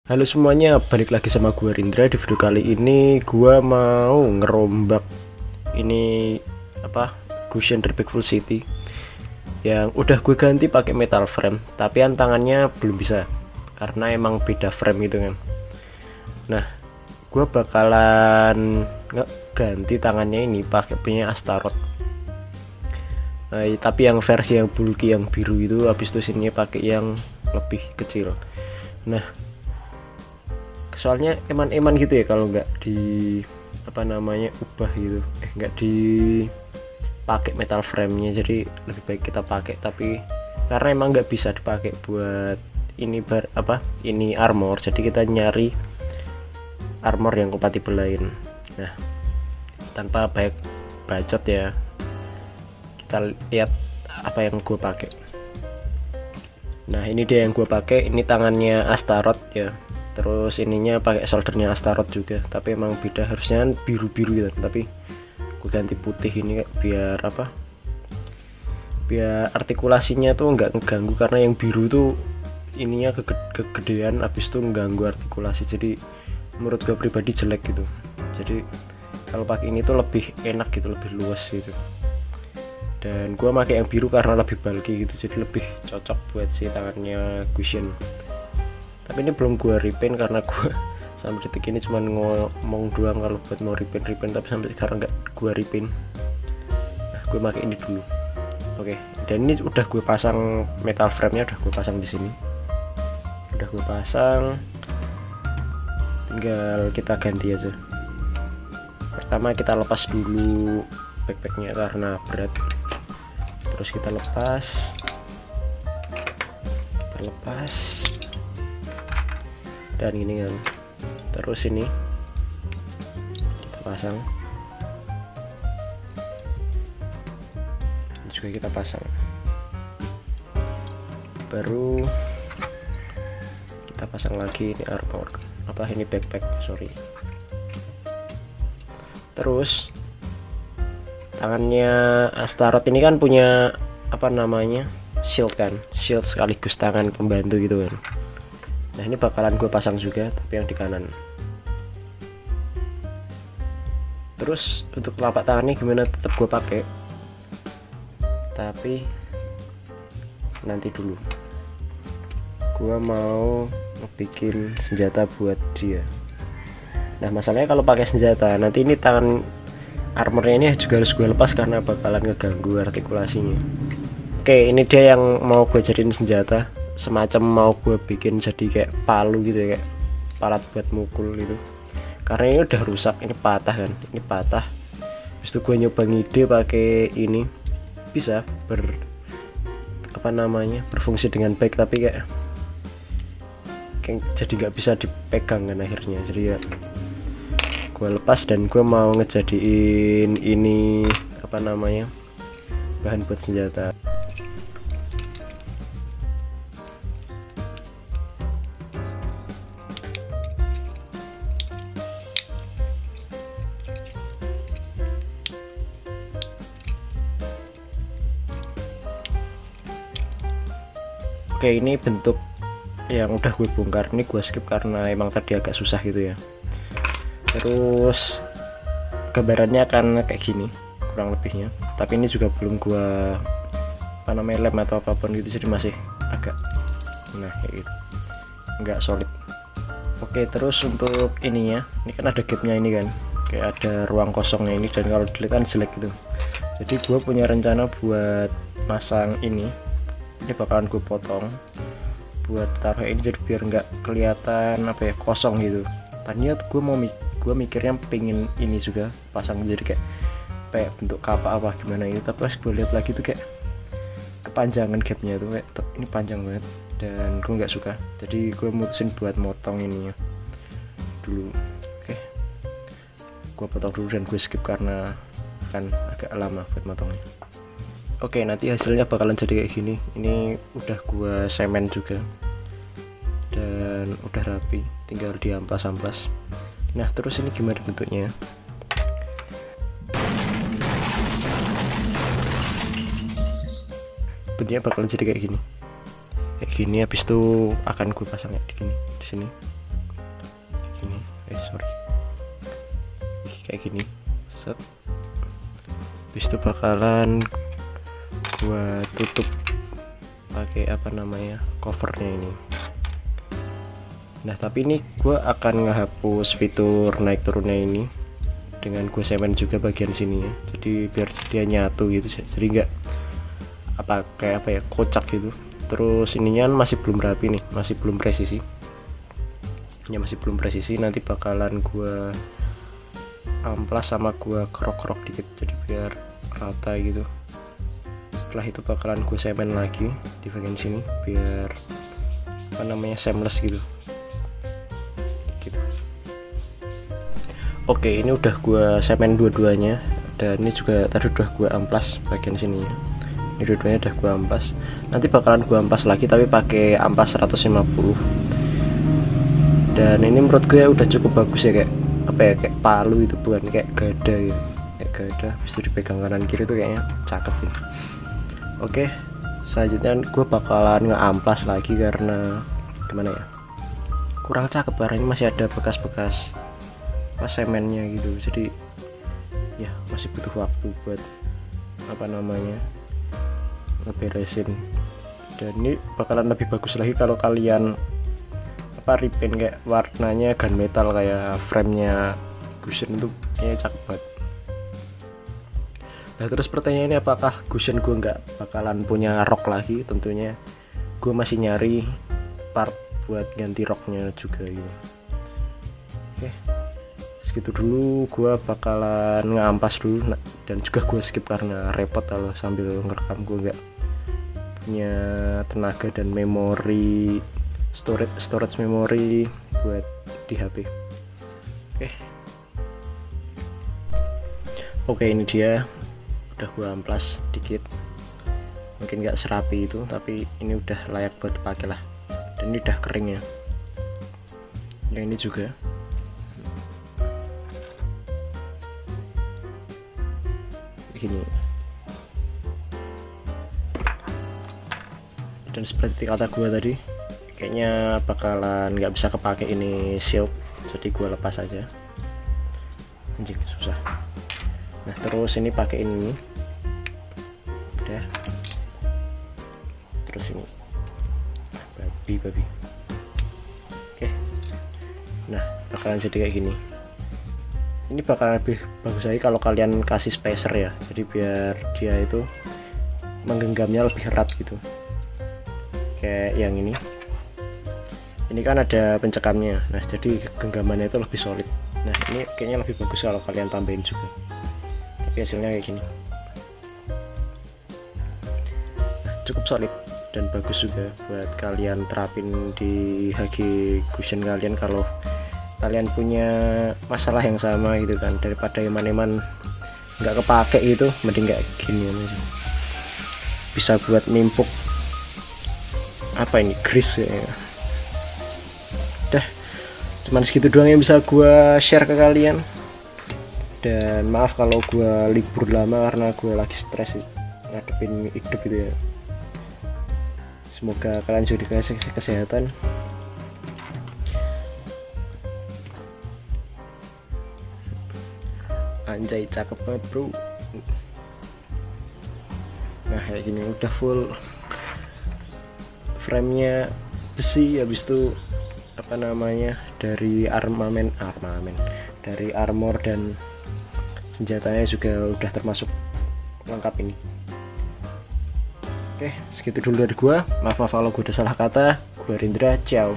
Halo semuanya, balik lagi sama gue Rindra. Di video kali ini gue mau ngerombak ini cushion dari Big Full City yang udah gue ganti pakai metal frame, tapi tangannya belum bisa karena emang beda frame gitu kan. Nah, gue bakalan ganti tangannya ini pakai punya Astaroth. Nah, tapi yang versi yang bulky yang biru itu, habis itu sininya pakai yang lebih kecil. Nah, soalnya eman-eman gitu ya kalau nggak di ubah gitu, nggak dipakai metal frame-nya, jadi lebih baik kita pakai. Tapi karena emang nggak bisa dipakai buat ini ini armor, jadi kita nyari armor yang kompatibel lain. Nah, tanpa baik bacot ya, kita lihat apa yang gue pakai. Nah, ini dia yang gue pakai. Ini tangannya Astaroth ya, terus ininya pakai soldernya Astaroth juga, tapi emang beda, harusnya biru-biru gitu, tapi gue ganti putih ini biar biar artikulasinya tuh nggak ngeganggu, karena yang biru tuh ininya kegedean, habis itu mengganggu artikulasi, jadi menurut gue pribadi jelek gitu. Jadi kalau pakai ini tuh lebih enak gitu, lebih luas gitu. Dan gue pakai yang biru karena lebih bulky gitu, jadi lebih cocok buat si tangannya cushion. Tapi ini belum gue repaint karena gue sampai detik ini cuma ngomong doang kalau buat mau repaint, tapi sampai sekarang nggak gue repaint. Nah, gue pakai ini dulu. Oke, dan ini udah gue pasang metal frame-nya, udah gue pasang di sini. Udah gue pasang, tinggal kita ganti aja. Pertama kita lepas dulu backpacknya karena berat. Terus kita lepas. Dan ini kan, terus ini kita pasang, ini juga kita pasang, baru kita pasang lagi ini armor, ini backpack, sorry. Terus tangannya Astaroth ini kan punya shield kan, shield sekaligus tangan pembantu gitu kan. Nah, ini bakalan gue pasang juga, tapi yang di kanan. Terus untuk telapak tangannya gimana, tetap gue pakai, tapi nanti dulu. Gue mau bikin senjata buat dia. Nah, masalahnya kalau pakai senjata nanti ini tangan armornya ini juga harus gue lepas karena bakalan ngeganggu artikulasinya. Oke, ini dia yang mau gue jadiin senjata, semacam mau gue bikin jadi kayak palu gitu ya, kayak palat buat mukul gitu. Karena ini udah rusak, ini patah kan, ini patah. Habis itu gue nyoba ngide pakai ini, bisa berfungsi dengan baik, tapi kayak jadi nggak bisa dipegang kan akhirnya. Jadi ya gue lepas dan gue mau ngejadiin ini bahan buat senjata. Oke, ini bentuk yang udah gue bongkar, ini gue skip karena emang tadi agak susah gitu ya. Terus gambarannya akan kayak gini kurang lebihnya, tapi ini juga belum gue lem atau apapun gitu, jadi masih agak kayak gitu, nggak solid. Oke, terus untuk ininya, ini kan ada gapnya ini kan, kayak ada ruang kosongnya ini, dan kalau dilihat kan jelek gitu. Jadi gue punya rencana buat masang ini bakalan gue potong buat taruh ini, jadi biar nggak kelihatan kosong gitu. Tadinya gue mikirnya pengen ini juga pasang jadi kayak bentuk kapak gimana gitu, tapi pas gue lihat lagi tuh kayak kepanjangan gapnya tuh, kayak ini panjang banget dan gue nggak suka, jadi gue mutusin buat motong ininya dulu. Oke, gue potong dulu dan gue skip karena kan agak lama buat motongnya. Oke, nanti hasilnya bakalan jadi kayak gini. Ini udah gua semen juga dan udah rapi, tinggal diampas-ampas. Nah, terus ini gimana bentuknya? Bentuknya bakalan jadi kayak gini. Habis itu akan gue pasang kayak di sini. gini, sorry, kayak gini. Set. Habis itu bakalan gua tutup pakai apa namanya, covernya ini. Nah tapi ini gua akan ngehapus fitur naik turunnya ini dengan gue semen juga bagian sini ya, jadi biar dia nyatu gitu, jadi nggak kayak apa ya, kocak gitu. Terus ininya masih belum rapi nih, masih belum presisi ya, masih belum presisi. Nanti bakalan gue amplas sama gue kerok-kerok dikit jadi biar rata gitu. Setelah itu bakalan gue semen lagi di bagian sini biar apa namanya, seamless gitu. Oke, ini udah gue semen dua-duanya, dan ini juga tadi udah gue amplas bagian sini ya. Ini dua-duanya udah gue amplas. Nanti bakalan gue amplas lagi tapi pakai ampas 150. Dan ini menurut gue udah cukup bagus ya, kayak apa ya, kayak palu itu, bukan kayak gada ya. Kayak gada, habis itu dipegang kanan kiri tuh kayaknya cakep ya. Oke, selanjutnya gue bakalan nge-amplas lagi karena gimana ya, kurang cakep karena ini masih ada bekas-bekas pas semennya gitu, jadi ya masih butuh waktu buat apa namanya, ngeberesin. Dan ini bakalan lebih bagus lagi kalau kalian apa, repaint kayak warnanya gunmetal kayak framenya Gusion, itu kayaknya cakep banget. Nah terus pertanyaannya, apakah Gusion gue nggak bakalan punya rok lagi? Tentunya gue masih nyari part buat ganti roknya juga gitu. Oke, segitu dulu, gua bakalan ngampas dulu dan juga gua skip karena repot kalau sambil ngerekam. Gua nggak punya tenaga dan memori storage memori buat di HP. Oke, ini dia udah gua amplas dikit, mungkin nggak serapi itu tapi ini udah layak buat dipakai lah, dan ini udah kering ya. Yang ini juga begini. Dan seperti kata gue tadi, kayaknya bakalan nggak bisa kepake ini shield, jadi gue lepas aja. Anjing susah. Nah terus ini pakai ini udah, terus ini babi. Oke, nah bakalan jadi kayak gini. Ini bakalan lebih bagus lagi kalau kalian kasih spacer ya, jadi biar dia itu menggenggamnya lebih erat gitu. Kayak yang ini kan ada pencekamnya, nah jadi genggamannya itu lebih solid. Nah ini kayaknya lebih bagus kalau kalian tambahin juga, tapi hasilnya kayak gini. Nah, cukup solid dan bagus juga buat kalian terapin di HG Gusion kalian kalau kalian punya masalah yang sama gitu kan, daripada eman-eman nggak kepake gitu, mending kayak gini aja. Bisa buat nimpuk apa ini, grease ya. Dah, cuman segitu doang yang bisa gua share ke kalian. Dan maaf kalau gua libur lama karena gua lagi stres ngadepin hidup gitu ya. Semoga kalian juga dikasih kesehatan. Anjay cakep banget bro. Nah kayak gini udah full framenya besi, habis itu apa namanya, dari armamen dari armor dan senjatanya juga udah termasuk lengkap ini. Oke, segitu dulu dari gua. Maaf kalau gua udah salah kata. Gua Rindra, ciao.